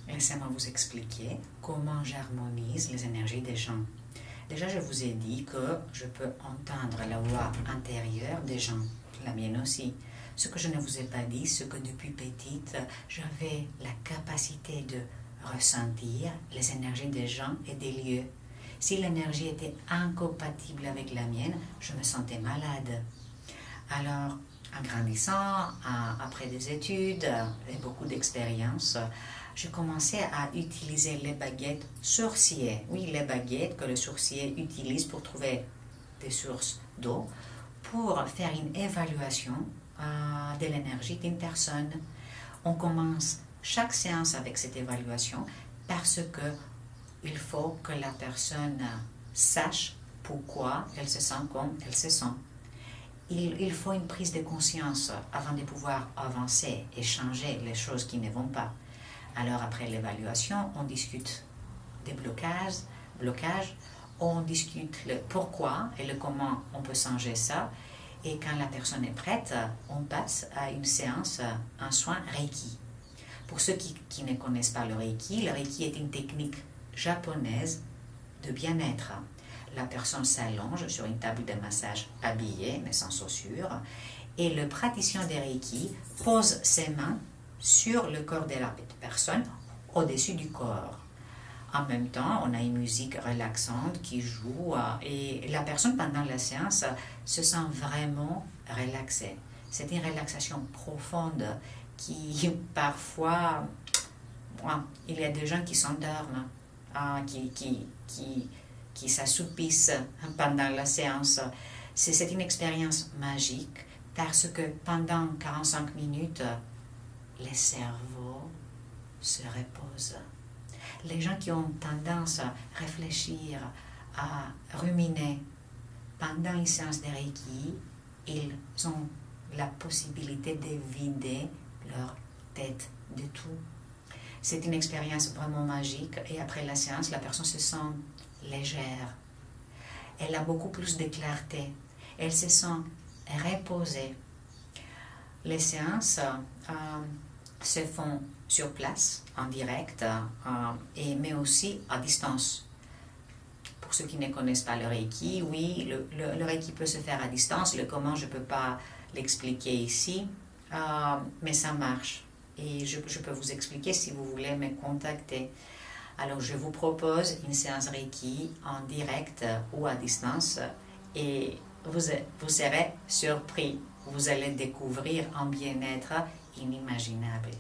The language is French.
laissez-moi vous expliquer comment j'harmonise les énergies des gens. Déjà, je vous ai dit que je peux entendre la voix intérieure des gens, la mienne aussi. Ce que je ne vous ai pas dit, c'est que depuis petite, j'avais la capacité de ressentir les énergies des gens et des lieux. Si l'énergie était incompatible avec la mienne, je me sentais malade. Alors, en grandissant, après des études et beaucoup d'expériences, je commençais à utiliser les baguettes sourciers. Oui, les baguettes que le sourcier utilise pour trouver des sources d'eau, pour faire une évaluation de l'énergie d'une personne. On commence chaque séance avec cette évaluation parce que il faut que la personne sache pourquoi elle se sent comme elle se sent. Il faut une prise de conscience avant de pouvoir avancer et changer les choses qui ne vont pas. Alors après l'évaluation, on discute des blocages, on discute le pourquoi et le comment on peut changer ça. Et quand la personne est prête, on passe à une séance, un soin Reiki. Pour ceux qui ne connaissent pas le Reiki est une technique japonaise de bien-être. La personne s'allonge sur une table de massage habillée, mais sans chaussures, et le praticien de Reiki pose ses mains sur le corps de la personne, au-dessus du corps. En même temps, on a une musique relaxante qui joue et la personne, pendant la séance, se sent vraiment relaxée. C'est une relaxation profonde qui, parfois, il y a des gens qui s'endorment, qui s'assoupissent pendant la séance. C'est une expérience magique parce que pendant 45 minutes, le cerveau se repose. Les gens qui ont tendance à réfléchir, à ruminer, pendant une séance de Reiki, ils ont la possibilité de vider leur tête de tout. C'est une expérience vraiment magique et après la séance, la personne se sent légère. Elle a beaucoup plus de clarté. Elle se sent reposée. Les séances se font sur place, en direct, mais aussi à distance. Pour ceux qui ne connaissent pas le Reiki, oui, le Reiki peut se faire à distance. Le comment, je ne peux pas l'expliquer ici, mais ça marche. Et je peux vous expliquer si vous voulez me contacter. Alors, je vous propose une séance Reiki en direct ou à distance et vous serez surpris. Vous allez découvrir un bien-être inimaginable.